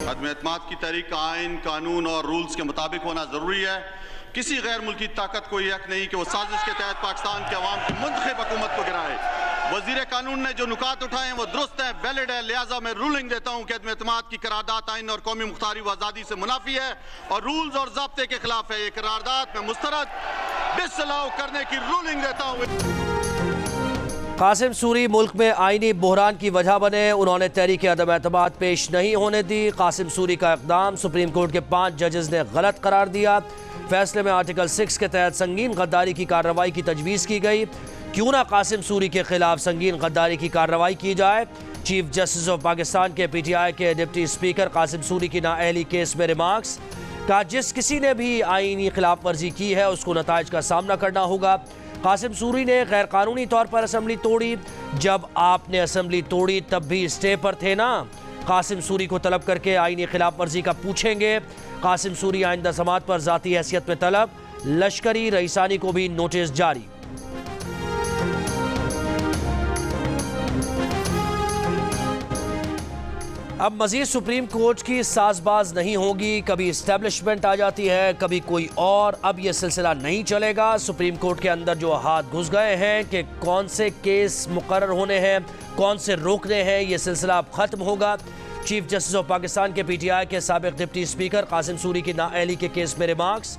अदम-ए-एतमाद की तहरीक आइन, कानून और रूल्स के मुताबिक होना ज़रूरी है। किसी गैर मुल्की ताकत को यह हक नहीं कि वो साजिश के तहत पाकिस्तान के अवाम की मुंतखब हुकूमत को गिराए। वज़ीर कानून ने जो नुकात उठाए हैं वो दुरुस्त है, वैलिड है। लिहाजा मैं रूलिंग देता हूँ कि अदम-ए-एतमाद की करारदाद आइन और कौमी मुख्तारी व आज़ादी से मुनाफी है और रूल्स और ज़ाब्ते के खिलाफ है। ये करारदाद मैं मुस्तरद डिसअलाउ करने की रूलिंग देता हूँ। कासिम सूरी मुल्क में आईनी बहरान की वजह बने, उन्होंने तहरीक अदम-ए-एतमाद पेश नहीं होने दी। कासिम सूरी का इक़दाम सुप्रीम कोर्ट के 5 जजेस ने गलत करार दिया। फैसले में आर्टिकल 6 के तहत संगीन गद्दारी की कार्रवाई की तजवीज़ की गई। क्यों ना कासिम सूरी के खिलाफ संगीन गद्दारी की कार्रवाई की जाए। चीफ जस्टिस ऑफ पाकिस्तान के PTI के डिप्टी स्पीकर कासिम सूरी की नाअहली केस में रिमार्क्स का जिस किसी ने भी आईनी खिलाफ वर्जी की है उसको नताइज का सामना करना होगा। कासिम सूरी ने गैर कानूनी तौर पर असम्बली तोड़ी, जब आपने असम्बली तोड़ी तब भी स्टे पर थे ना। कासिम सूरी को तलब करके आईनी खिलाफ वर्जी का पूछेंगे। कासिम सूरी आइंदा समात पर जाती हैसियत में तलब, लश्करी रईसानी को भी नोटिस जारी। अब मजीद सुप्रीम कोर्ट की साजबाज नहीं होगी, कभी इस्टेब्लिशमेंट आ जाती है कभी कोई और। अब यह सिलसिला नहीं चलेगा। सुप्रीम कोर्ट के अंदर जो हाथ घुस गए हैं कि कौन से केस मुकर्रर होने हैं, कौन से रोकने हैं, यह सिलसिला अब ख़त्म होगा। चीफ जस्टिस ऑफ पाकिस्तान के PTI के साबिक डिप्टी स्पीकर कासिम सूरी की नाअहली के केस में रिमार्क्स।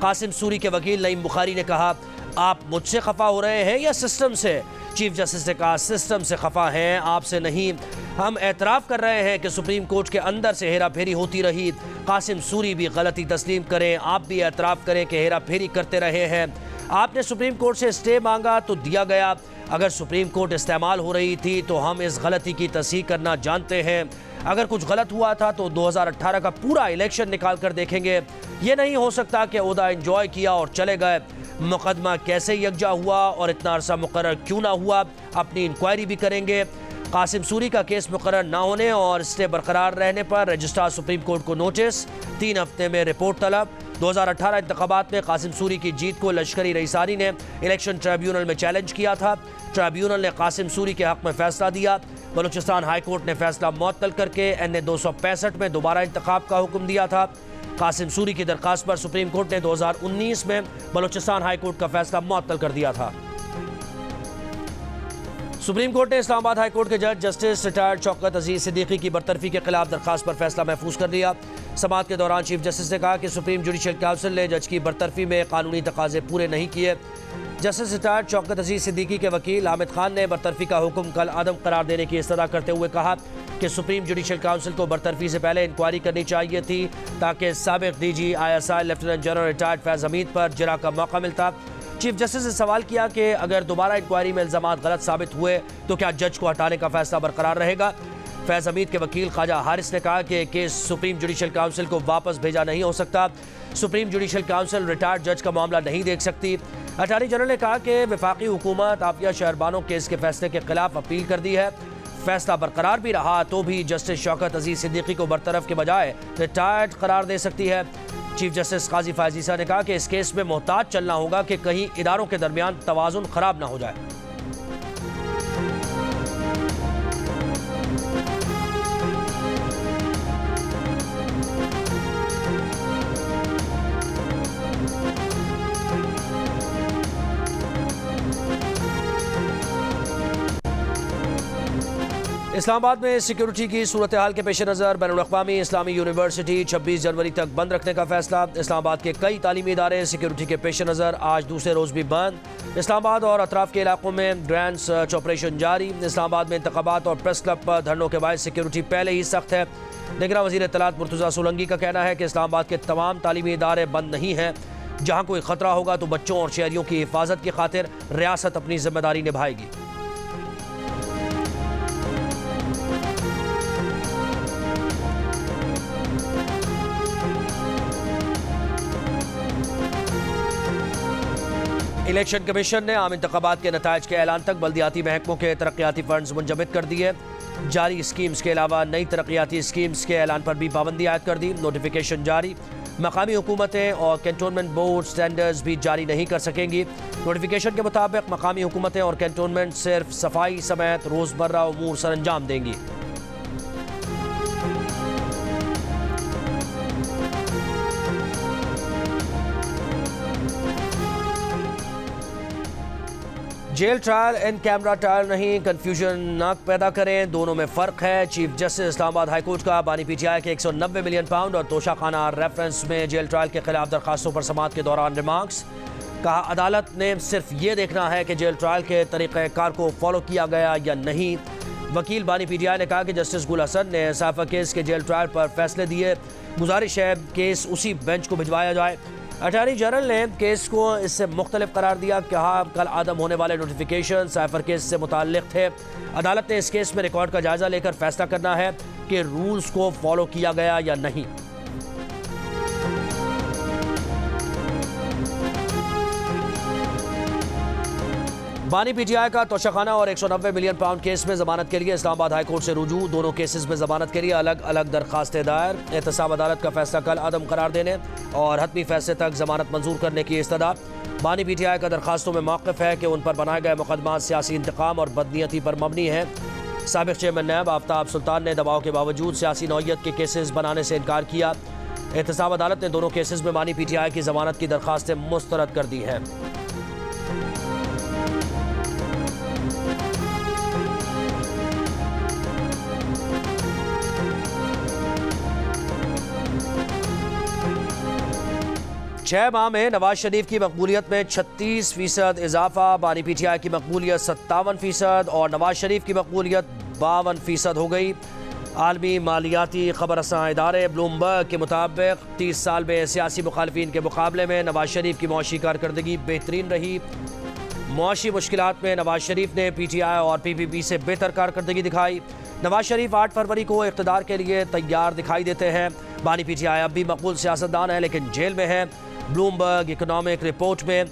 कासिम सूरी के वकील नईम बुखारी ने कहा, आप मुझसे खफा हो रहे हैं या सिस्टम से। चीफ जस्टिस ने कहा, सिस्टम से खफा हैं, आपसे नहीं। हम एतराफ़ कर रहे हैं कि सुप्रीम कोर्ट के अंदर से हेरा फेरी होती रही। कासिम सूरी भी गलती तस्लीम करें, आप भी एतराफ़ करें कि हेरा फेरी करते रहे हैं। आपने सुप्रीम कोर्ट से स्टे मांगा तो दिया गया। अगर सुप्रीम कोर्ट इस्तेमाल हो रही थी तो हम इस गलती की तस्हीह करना जानते हैं। अगर कुछ गलत हुआ था तो 2018 का पूरा इलेक्शन निकाल कर देखेंगे। ये नहीं हो सकता कि ओहदा एंजॉय किया और चले गए। मुकदमा कैसे यकजा हुआ और इतना अरसा मुकर्रर क्यों ना हुआ, अपनी इंक्वायरी भी करेंगे। कासिम सूरी का केस मुकर्रर ना होने और स्टे बरकरार रहने पर रजिस्ट्रार सुप्रीम कोर्ट को नोटिस, 3 हफ्ते में रिपोर्ट तलब। 2018 इंतखाबात में कासिम सूरी की जीत को लश्करी रईसानी ने इलेक्शन ट्रिब्यूनल में चैलेंज किया था। ट्रिब्यूनल ने कासिम सूरी के हक में फैसला दिया। बलूचिस्तान हाई कोर्ट ने फैसला मुअत्तल करके NA 265 में दोबारा इंतखाब का हुक्म दिया था। कासिम सूरी की दरखास्त पर सुप्रीम कोर्ट ने 2019 में बलूचिस्तान हाई कोर्ट का फैसला मुअत्तल कर दिया था। सुप्रीम कोर्ट ने इस्लामाबाद हाई कोर्ट के जज जस्टिस रिटायर्ड शौकत अजीज सिद्दीकी की बरतरफी के खिलाफ दरखास्त पर फैसला महफूज कर दिया। समाअत के दौरान चीफ जस्टिस ने कहा कि सुप्रीम जुडिशल काउंसिल ने जज की बरतरफी में कानूनी तकाजे पूरे नहीं किए। जस्टिस रिटायर्ड शौकत अजीज सिद्दीकी के वकील हामिद खान ने बरतरफी का हुक्म कल आदम करार देने की इस्तदा करते हुए कहा कि सुप्रीम जुडिशल काउंसिल को बरतरफी से पहले इंक्वायरी करनी चाहिए थी ताकि साबिक DG ISI lieutenant general retired Faiz Hameed पर जरा का मौका मिलता। चीफ जस्टिस ने सवाल किया कि अगर दोबारा इंक्वायरी में इल्ज़ामात गलत साबित हुए तो क्या जज को हटाने का फैसला बरकरार रहेगा। फैज़ हमीद के वकील ख्वाजा हारिस ने कहा कि केस सुप्रीम जुडिशल काउंसिल को वापस भेजा नहीं हो सकता। सुप्रीम जुडिशल काउंसिल रिटायर्ड जज का मामला नहीं देख सकती। अटॉर्नी जनरल ने कहा कि वफाकी हुकूमत आफिया शहरबानो केस के फैसले के खिलाफ अपील कर दी है। फैसला बरकरार भी रहा तो भी जस्टिस शौकत अजीज सिद्दीकी को बरतरफ के बजाय रिटायर्ड करार दे सकती है। चीफ जस्टिस काजी फायजीसा ने कहा कि इस केस में मोहतात चलना होगा कि कहीं इदारों के दरमियान तवाजुन खराब ना हो जाए। इस्लामाबाद में सिक्योरिटी की सूरत हाल के पेश नज़र बैनुल-अक़वामी इस्लामी यूनिवर्सिटी 26 जनवरी तक बंद रखने का फैसला। इस्लामाबाद के कई तालीमी इदारे सिक्योरिटी के पेश नज़र आज दूसरे रोज़ भी बंद। इस्लामाबाद और अतराफ़ के इलाकों में ग्रैंड सर्च ऑपरेशन जारी। इस्लामाबाद में इंतखाबात और प्रेस क्लब पर धरनों के बायस सिक्योरिटी पहले ही सख्त है। निगरान वज़ीर इत्तलात मुर्तज़ा सोलंकी का कहना है कि इस्लामाबाद के तमाम तालीमी इदारे बंद नहीं हैं। जहाँ कोई ख़तरा होगा तो बच्चों और शहरियों की हिफाजत की खातिर रियासत अपनी जिम्मेदारी निभाएगी। इलेक्शन कमीशन ने आम इंतखाबात के नताइज के ऐलान तक बल्दियाती महकमों के तरक्याती फंड्स मुंजमद कर दिए। जारी स्कीम्स के अलावा नई तरक्याती स्कीम्स के ऐलान पर भी पाबंदी आयद कर दी। नोटिफिकेशन जारी। मकामी हुकूमतें और कैंटोनमेंट बोर्ड स्टैंडर्ड्स भी जारी नहीं कर सकेंगी। नोटिफिकेशन के मुताबिक मकामी हुकूमतें और कैंटोनमेंट सिर्फ सफाई समेत रोज़मर्रा उमूर सर अंजाम देंगी। Jail trial in camera trial नहीं, कंफ्यूजन न पैदा करें, दोनों में फर्क है। चीफ जस्टिस इस्लामाबाद हाईकोर्ट का बानी पीटीआई के 190 मिलियन पाउंड और तोशाखाना रेफरेंस में जेल ट्रायल के खिलाफ दरखास्तों पर समाअत के दौरान रिमार्क्स। कहा अदालत ने सिर्फ ये देखना है कि जेल ट्रायल के तरीक़ेकार को फॉलो किया गया या नहीं। वकील बानी पीटीआई ने कहा कि जस्टिस गुल हसन ने साइफर केस के जेल ट्रायल पर फैसले दिए, गुजारिश है केस उसी बेंच को भिजवाया जाए। अटॉर्नी जनरल ने केस को इससे मुख्तलिफ करार दिया। कहा कल आदम होने वाले नोटिफिकेशन साइफर केस से मुताल्लिक थे। अदालत ने इस केस में रिकॉर्ड का जायजा लेकर फैसला करना है कि रूल्स को फॉलो किया गया या नहीं। बानी पीटीआई का तोशाखाना और 190 मिलियन पाउंड केस में जमानत के लिए इस्लामाबाद हाईकोर्ट से रुजू। दोनों केसेस में जमानत के लिए अलग अलग दरखास्तें दायर। एहतसाब अदालत का फैसला कल अदम करार देने और हतमी फैसले तक जमानत मंजूर करने की इस्तदा। बानी पीटीआई का दरखास्तों में मौक़िफ़ है कि उन पर बनाए गए मुकदमा सियासी इंतकाम और बदनीयती पर मबनी है। साबिक़ चेयरमैन नैब आफ्ताब सुल्तान ने दबाव के बावजूद सियासी नौइयत के केसेस बनाने से इनकार किया। एहतसाब अदालत ने दोनों केसेस में बानी पीटीआई की जमानत की दरखास्तें मुस्तरद कर दी हैं। छह माह में नवाज शरीफ की मकबूलियत में 36% इजाफा। बानी पीटीआई की मकबूलियत 57% और नवाज शरीफ की मकबूलियत 52% हो गई। आलमी मालियाती खबर रसां इदारे ब्लूमबर्ग के मुताबिक 30 साल में सियासी मुखालफिन के मुकाबले में नवाज शरीफ की मुआशी कारकर्दगी बेहतरीन रही। मुआशी मुश्किलात में नवाज शरीफ ने पीटीआई और पीपीपी से बेहतर कारकर्दगी दिखाई। नवाज शरीफ 8 फरवरी को इक़्तिदार के लिए तैयार दिखाई देते हैं। बानी पीटीआई अब भी मकबूल सियासतदान है लेकिन जेल में है। ब्लूमबर्ग इकोनॉमिक रिपोर्ट में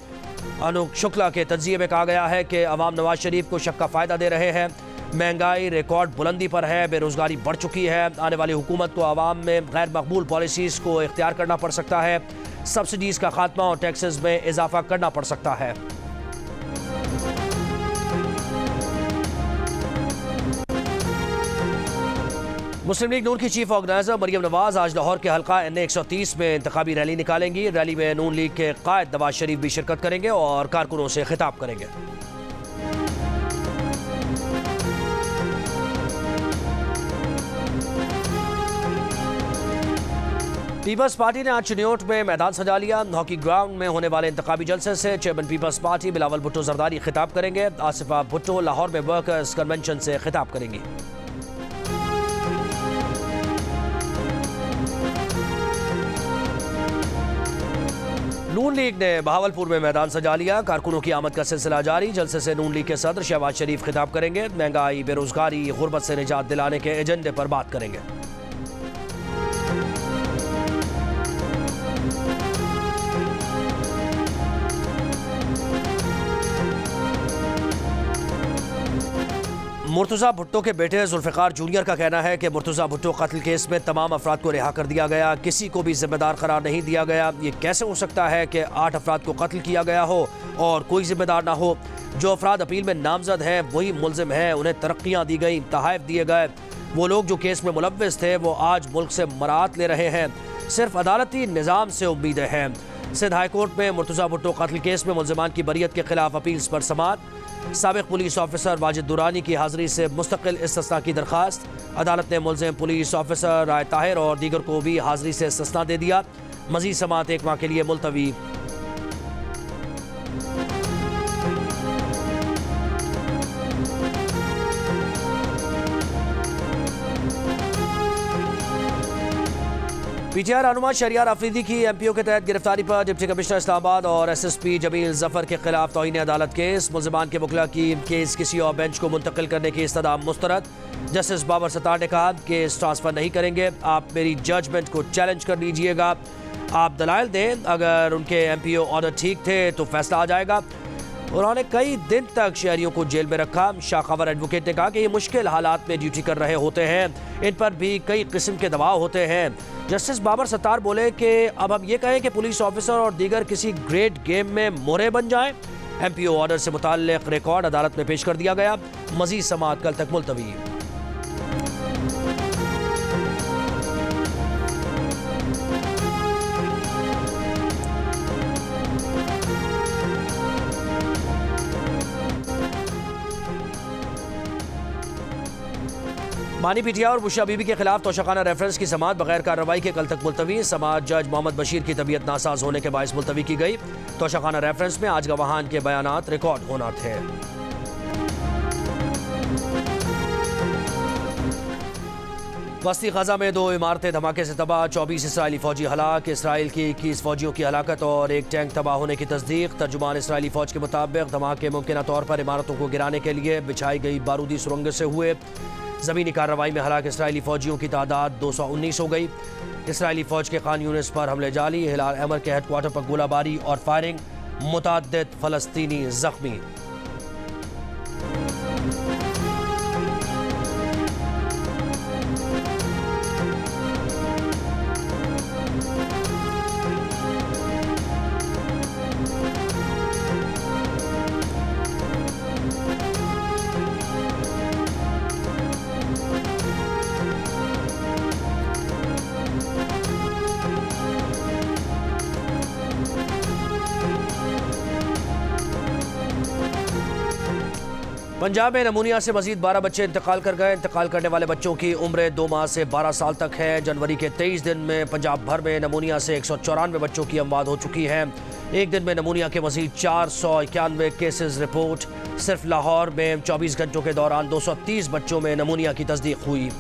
अनूप शुक्ला के तज्जिए में कहा गया है कि अवाम नवाज शरीफ को शक का फ़ायदा दे रहे हैं। महंगाई रिकॉर्ड बुलंदी पर है, बेरोज़गारी बढ़ चुकी है। आने वाली हुकूमत को अवाम में गैर मकबूल पॉलिसीज़ को इख्तियार करना पड़ सकता है। सब्सिडीज़ का खात्मा और टैक्सेस में इजाफा करना पड़ सकता है। मुस्लिम लीग नून की चीफ ऑर्गेनाइजर मरियम नवाज आज लाहौर के हल्का NA 130 में इंतखाबी रैली निकालेंगी। रैली में नून लीग के कायद नवाज शरीफ भी शिरकत करेंगे और कारकुनों से खिताब करेंगे। पीपल्स पार्टी ने आज चिन्योट में मैदान सजा लिया। हॉकी ग्राउंड में होने वाले इंतखाबी जलसे से चेयरमैन पीपल्स पार्टी बिलावल भुट्टो जरदारी खिताब करेंगे। आसिफा भुट्टो लाहौर में वर्कर्स कन्वेंशन से खिताब करेंगी। नून लीग ने बहावलपुर में मैदान सजा लिया। कारकुनों की आमद का सिलसिला जारी। जलसे से नून लीग के सदर शहबाज शरीफ खिताब करेंगे। महंगाई, बेरोजगारी, गुर्बत से निजात दिलाने के एजेंडे पर बात करेंगे। मुर्तज़ा भुट्टो के बेटे जुल्फ़िकार जूनियर का कहना है कि मुर्तज़ा भुट्टो कत्ल केस में तमाम अफराद को रिहा कर दिया गया, किसी को भी जिम्मेदार करार नहीं दिया गया। ये कैसे हो सकता है कि 8 अफराद को कत्ल किया गया हो और कोई जिम्मेदार ना हो? जो अफराद अपील में नामजद हैं वही मुलजिम हैं, उन्हें तरक्कियाँ दी गई, तहाइफ दिए गए। वो लोग जो केस में मुलव्विस थे वो आज मुल्क से मरात ले रहे हैं। सिर्फ अदालती निज़ाम से उम्मीदें हैं। सिंध हाई कोर्ट में मुर्तज़ा भुट्टो कत्ल केस में मुलजिमान की बरियत के खिलाफ अपील्स पर समाअत। साबिक़ पुलिस ऑफिसर वाजिद दुरानी की हाज़िरी से मुस्तकिल इस्तिस्ना की दरखास्त। अदालत ने मुलजिम पुलिस ऑफिसर राय ताहिर और दीगर को भी हाज़िरी से इस्तिस्ना दे दिया। मज़ीद समाअत 1 माह के लिए मुलतवी। पीटीआई रहनुमा शहरियार अफरीदी की MPO के तहत गिरफ्तारी पर डिप्टी कमिश्नर इस्लामाबाद और SSP जमील जफर के खिलाफ तौहीन अदालत केस। मुलजिमान के वकला की केस किसी और बेंच को मुंतकिल करने की इस्तदा मुस्तरद। जस्टिस बाबर सत्तार ने कहा केस ट्रांसफर नहीं करेंगे, आप मेरी जजमेंट को चैलेंज कर लीजिएगा, आप दलाइल दें, अगर उनके MPO ऑर्डर ठीक थे तो फैसला आ जाएगा। उन्होंने कई दिन तक शहरियों को जेल में रखा। शाखवर एडवोकेट ने कहा कि ये मुश्किल हालात में ड्यूटी कर रहे होते हैं, इन पर भी कई किस्म के दबाव होते हैं। जस्टिस बाबर सत्तार बोले कि अब हम ये कहें कि पुलिस ऑफिसर और दीगर किसी ग्रेट गेम में मोहरे बन जाएं। MPO ऑर्डर से मुताल्लिक रिकॉर्ड अदालत में पेश कर दिया गया। मजीद समाअत कल तक मुलतवी। बानी पीटीआई और बुशरा बीबी के खिलाफ तोशाखाना रेफरेंस की समाअत बगैर कार्रवाई के कल तक मुलतवी। समाअत जज मोहम्मद बशीर की तबीयत नासाज होने के बायस मुलतवी की गई। तोशाखाना रेफरेंस में आज गवाहान के बयानात रिकॉर्ड होना थे। वस्ती गजा में 2 इमारतें धमाके से तबाह, 24 इसराइली फौजी हलाक। इसराइल की 21 फौजियों की हलाकत और एक टैंक तबाह होने की तस्दीक। तर्जुमान इसराइली फौज के मुताबिक धमाके मुमकिन तौर पर इमारतों को गिराने के लिए बिछाई गई बारूदी सुरंग से हुए। ज़मीनी कार्रवाई में हलाक इसराइली फौजियों की तादाद 219 हो गई। इसराइली फौज के खान यूनिस पर हमले जारी, हिलाल अहमर के हेडक्वार्टर पर गोलाबारी और फायरिंग, मुतअद्दिद फ़लस्तीनी ज़ख्मी। पंजाब में नमूनिया से मजीद 12 बच्चे इंतकाल कर गए। इंतकाल करने वाले बच्चों की उम्र 2 माह से 12 साल तक है। जनवरी के 23 दिन में पंजाब भर में नमूनिया से 194 बच्चों की अमवात हो चुकी है। एक दिन में नमूनिया के मजीद 491 केसेस रिपोर्ट। सिर्फ लाहौर में 24 घंटों के दौरान 230 बच्चों में नमूनिया की तस्दीक हुई।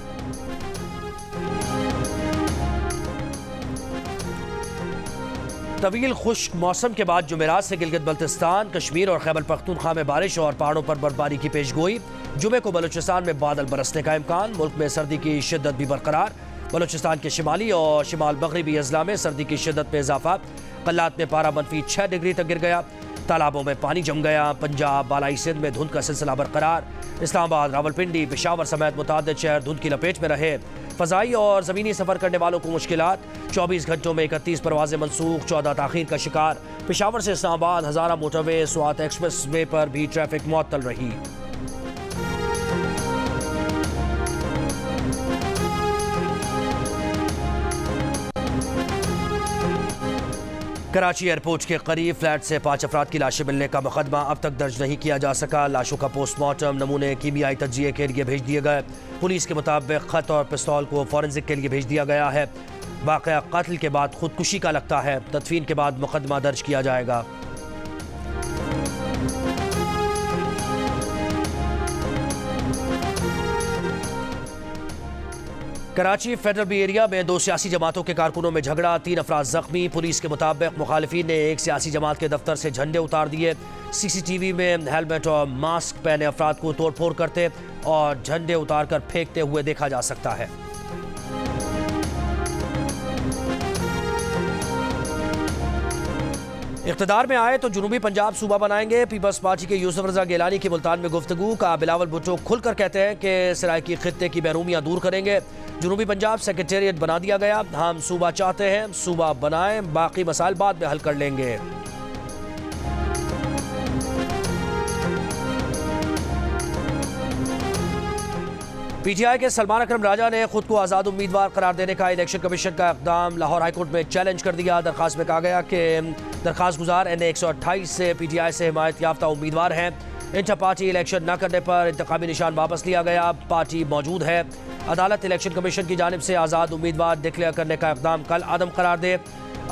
तवील खुश्क मौसम के बाद जुमेरात से गिलगित बल्तिस्तान, कश्मीर और खैबर पख्तूनख्वा में बारिश और पहाड़ों पर बर्फबारी की पेशगोई। जुमे को बलूचिस्तान में बादल बरसने का इम्कान। मुल्क में सर्दी की शिद्दत भी बरकरार। बलूचिस्तान के शिमाली और शिमाल मगरबी अजला में सर्दी की शिद्दत में इजाफा। कल्लात में पारा -6 डिग्री तक गिर गया। तालाबों में पानी जम गया। पंजाब बालाई सिंध में धुंध का सिलसिला बरकरार। इस्लामाबाद, रावलपिंडी, पेशावर समेत मुतअद्दिद शहर धुंध की लपेट में रहे। फ़ज़ाई और ज़मीनी सफ़र करने वालों को मुश्किलात। 24 घंटों में 31 परवाज़ें मनसूख, 14 ताख़ीर का शिकार। पेशावर से इस्लामाबाद हज़ारा मोटरवे स्वात एक्सप्रेस वे पर भी ट्रैफिक मुअत्तल रही। कराची एयरपोर्ट के करीब फ्लैट से 5 अफराद की लाशें मिलने का मुकदमा अब तक दर्ज नहीं किया जा सका। लाशों का पोस्टमार्टम नमूने कीमियाई तज्जिए के लिए भेज दिए गए। पुलिस के मुताबिक खत और पिस्तौल को फॉरेंसिक के लिए भेज दिया गया है। वाक़या कत्ल के बाद खुदकुशी का लगता है। तदफीन के बाद मुकदमा दर्ज किया जाएगा। कराची फेडरल बी एरिया में 2 सियासी जमातों के कारकुनों में झगड़ा, 3 अफराद जख्मी। पुलिस के मुताबिक मुखालिफिन ने एक सियासी जमात के दफ्तर से झंडे उतार दिए। CCTV में हेलमेट और मास्क पहने अफराद को तोड़फोड़ करते और झंडे उतार कर फेंकते हुए देखा जा सकता है। इख्तिदार में आए तो जुनूबी पंजाब सूबा बनाएंगे। पीपल्स पार्टी के यूसुफ रजा गिलानी की मुल्तान में गुफ्तगू का। बिलावल भुट्टो खुलकर कहते हैं कि सरायकी खित्ते की महरूमियां दूर करेंगे। जुनूबी पंजाब सेक्रेटेरिएट बना दिया गया। हम सूबा चाहते हैं, सूबा बनाएं, बाकी मसाइल बाद में हल कर लेंगे। PTI के सलमान अकरम राजा ने खुद को आज़ाद उम्मीदवार करार देने का इलेक्शन कमीशन का इक़दाम लाहौर हाईकोर्ट में चैलेंज कर दिया। दरखास्त में कहा गया कि दरखास्त गुजार NA 128 से PTI से हिमायत याफ्ता उम्मीदवार हैं। इंटर पार्टी इलेक्शन न करने पर इंतखाबी निशान वापस लिया गया। पार्टी मौजूद है। अदालत इलेक्शन कमीशन की जानिब से आज़ाद उम्मीदवार डिक्लेयर करने का इक़दाम कल अदम करार दे।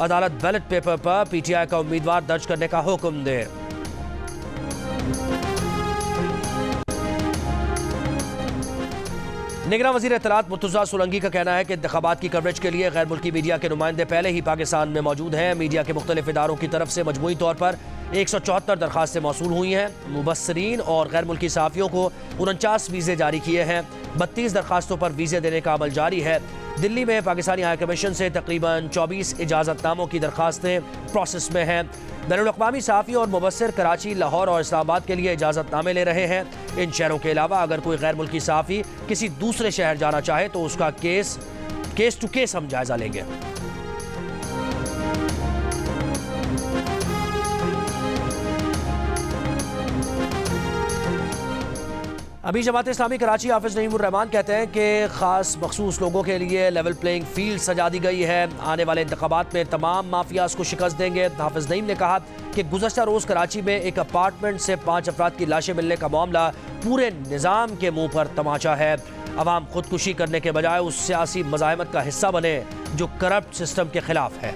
अदालत बैलेट पेपर पर PTI का उम्मीदवार दर्ज करने का हुक्म दे। निगरान वज़ीर इत्तलात मुर्तज़ा सोलंकी का कहना है कि इंतखाबात की कवरेज के लिए गैर मुल्की मीडिया के नुमाइंदे पहले ही पाकिस्तान में मौजूद हैं। मीडिया के मुख्तलिफ इदारों की तरफ से मजमूई तौर पर 174 दरखास्तें मौसूल हुई हैं। मुबस्सरीन और गैर मुल्की सहाफ़ियों को 49 वीज़े जारी किए हैं। 32 दरखास्तों पर वीज़े देने का अमल जारी है। दिल्ली में पाकिस्तानी हाई कमीशन से तकरीबन 24 इजाज़तनामों की दरखास्तें प्रोसेस में हैं। बैनुल-अक़वामी सहाफ़ी और मुबस्सिर कराची, लाहौर और इस्लामाबाद के लिए इजाज़तनामे ले रहे हैं। इन शहरों के अलावा अगर कोई गैर मुल्की सहाफ़ी किसी दूसरे शहर जाना चाहे तो उसका केस टू केस हम जायज़ा लेंगे। अभी जमात इस्लामी कराची हाफिज नईमुर रहमान कहते हैं कि ख़ास मखसूस लोगों के लिए लेवल प्लेइंग फील्ड सजा दी गई है। आने वाले इंतखाबात में तमाम माफियाज को शिकस्त देंगे। हाफिज नईम ने कहा कि गुज़श्ता रोज़ कराची में एक अपार्टमेंट से 5 अफराद की लाशें मिलने का मामला पूरे निज़ाम के मुंह पर तमाचा है। अवाम खुदकुशी करने के बजाय उस सियासी मज़ाहमत का हिस्सा बने जो करप्ट सिस्टम के खिलाफ है।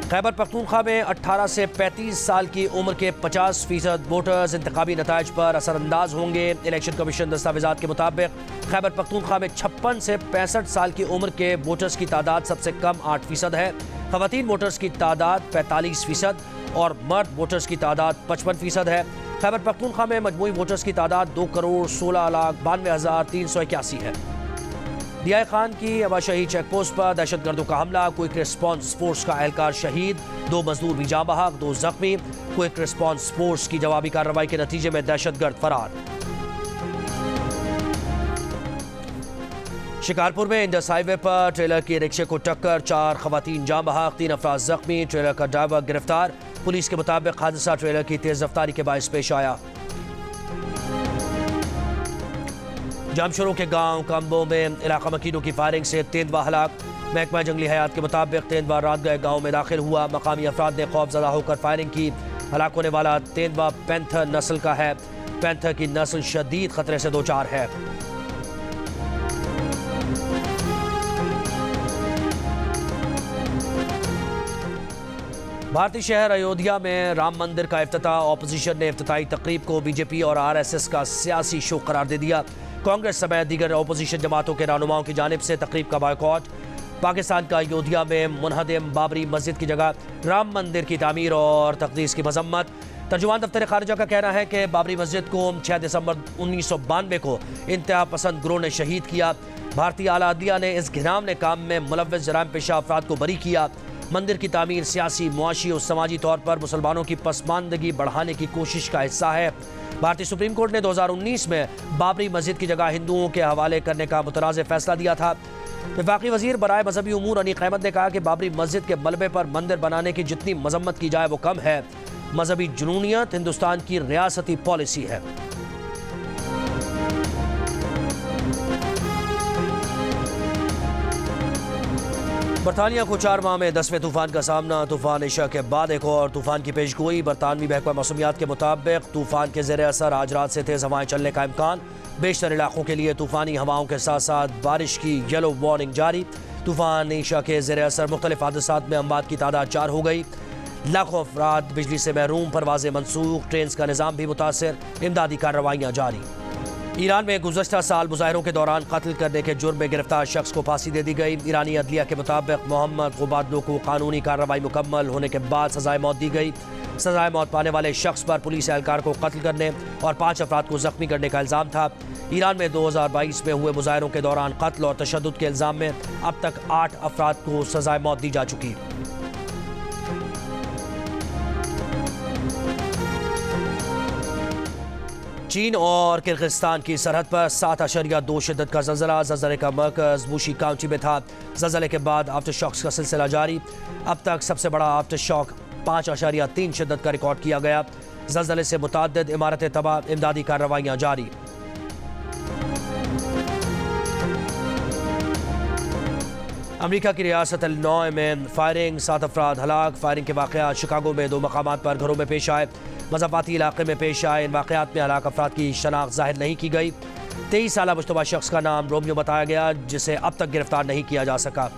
खैबर पख्तूनख्वा में 18 से 35 साल की उम्र के 50% वोटर्स इंतखाबी नताइज पर असरअंदाज होंगे। इलेक्शन कमीशन दस्तावेजात के मुताबिक खैबर पख्तूनख्वा में 56 से 65 साल की उम्र के वोटर्स की तादाद सबसे कम 8% है। खवातीन वोटर्स की तादाद 45% और मर्द वोटर्स की तादाद 55% है। खैबर पख्तूनख्वा में मजमूई वोटर्स की तादाद 2,16,92,381 है। दिया खान की अबाशाही चेक पोस्ट पर दहशतगर्दों का हमला, क्विक रिस्पांस फोर्स का एहलकार शहीद, 2 मजदूर भी जाँ बहक, 2 जख्मी। क्विक रिस्पांस फोर्स की जवाबी कार्रवाई के नतीजे में दहशतगर्द फरार। शिकारपुर में इंडस हाईवे पर ट्रेलर की रिक्शे को टक्कर, 4 खवातीन जाँ बहक, 3 अफराद जख्मी। ट्रेलर का ड्राइवर गिरफ्तार। पुलिस के मुताबिक हादसा ट्रेलर की तेज रफ्तारी के बायस पेश आया। जामशोरों के गांव कंबो में इलाका मकीनों की फायरिंग से तेंदुआ हलाक। महकमा जंगली हयात के मुताबिक तेंदुआ रात गए गांव में दाखिल हुआ। मकामी अफराद ने खौफजदा होकर फायरिंग की। हलाक होने वाला तेंदुआ पैंथर नस्ल का है। पैंथर की नस्ल शदीद खतरे से दोचार है। भारतीय शहर अयोध्या में राम मंदिर का इफ्तिताह। ऑपोजिशन ने इफ्तिताही तकरीब को बीजेपी और आरएसएस का सियासी शो करार दे दिया। कांग्रेस समेत दीगर ऑपोजिशन जमातों के रहनुमाओं की जानिब से तकरीब का बायकॉट। पाकिस्तान का अयोध्या में मुनहदम बाबरी मस्जिद की जगह राम मंदिर की तामीर और तकदीस की मजम्मत। तर्जुमान दफ्तर खारिजा का कहना है कि बाबरी मस्जिद को 6 दिसंबर 1992 को इंतहा पसंद गिरोह ने शहीद किया। भारतीय आला अदलिया ने इस घिनौने काम में मुलव्वस जराइम पेशा अफराद को बरी किया। मंदिर की तामीर सियासी, मुआशी और समाजी तौर पर मुसलमानों की पसमानदगी बढ़ाने की कोशिश का हिस्सा है। भारतीय सुप्रीम कोर्ट ने 2019 में बाबरी मस्जिद की जगह हिंदुओं के हवाले करने का मुतनाज़ फैसला दिया था। वफाकी वजीर बराए मजहबी उमूर अनीक अहमद ने कहा कि बाबरी मस्जिद के मलबे पर मंदिर बनाने की जितनी मजम्मत की जाए वो कम है। मजहबी जुनूनियत हिंदुस्तान की रियासती पॉलिसी है। बरतानिया को 4 माह में 10वें तूफान का सामना। तूफान ईशा के बाद एक और तूफान की पेशगोई। बरतानवी महकमा मौसमियात के मुताबिक तूफान के ज़ेर असर आज रात से तेज़ हवाएं चलने का इम्कान। बेशतर इलाकों के लिए तूफानी हवाओं के साथ साथ बारिश की येलो वार्निंग जारी। तूफान ईशा के ज़ेर असर मुख्तलिफ हादसात में अमवात की तादाद 4 हो गई। लाखों अफराद बिजली से महरूम, परवाज़ें मनसूख, ट्रेन का निज़ाम भी मुतासर, इमदादी कार्रवाइयाँ जारी। ईरान में गुज़श्ता साल मुजाहिरों के दौरान कत्ल करने के जुर्म में गिरफ्तार शख्स को फांसी दे दी गई। ईरानी अदलिया के मुताबिक मोहम्मद गुबादलो को कानूनी कार्रवाई मुकम्मल होने के बाद सजाए मौत दी गई। सजाए मौत पाने वाले शख्स पर पुलिस एहलकार को कत्ल करने और 5 अफराद को जख्मी करने का इल्ज़ाम था। ईरान में 2022 में हुए मुजाहिरों के दौरान कत्ल और तशद्दुद के इल्ज़ाम में अब तक 8 अफराद को सजाए मौत दी जा चुकी। चीन और किर्गिस्तान की सरहद पर 7.2 शिद्दत का ज़लज़ला। ज़लज़ले का मरकज़ वुशी काउंटी में था। ज़लज़ले के बाद आफ्टर शॉक्स का सिलसिला जारी। अब तक सबसे बड़ा आफ्टर शॉक 5.3 शिद्दत का रिकॉर्ड किया गया। ज़लज़ले से मुताद्दिद इमारतें तबाह, इमदादी कार्रवाइयाँ जारी। अमेरिका की रियासत इलिनॉय में फायरिंग, 7 अफराद हलाक। फायरिंग के वाक़यात शिकागो में 2 मकामात पर घरों में पेश आए। मज़ाफ़ाती इलाके में पेश आए इन वाक़यात में हलाक अफराद की शनाख्त ज़ाहिर नहीं की गई। 23 साला मुश्तबा शख्स का नाम रोमियो बताया गया, जिसे अब तक गिरफ्तार नहीं किया जा सका।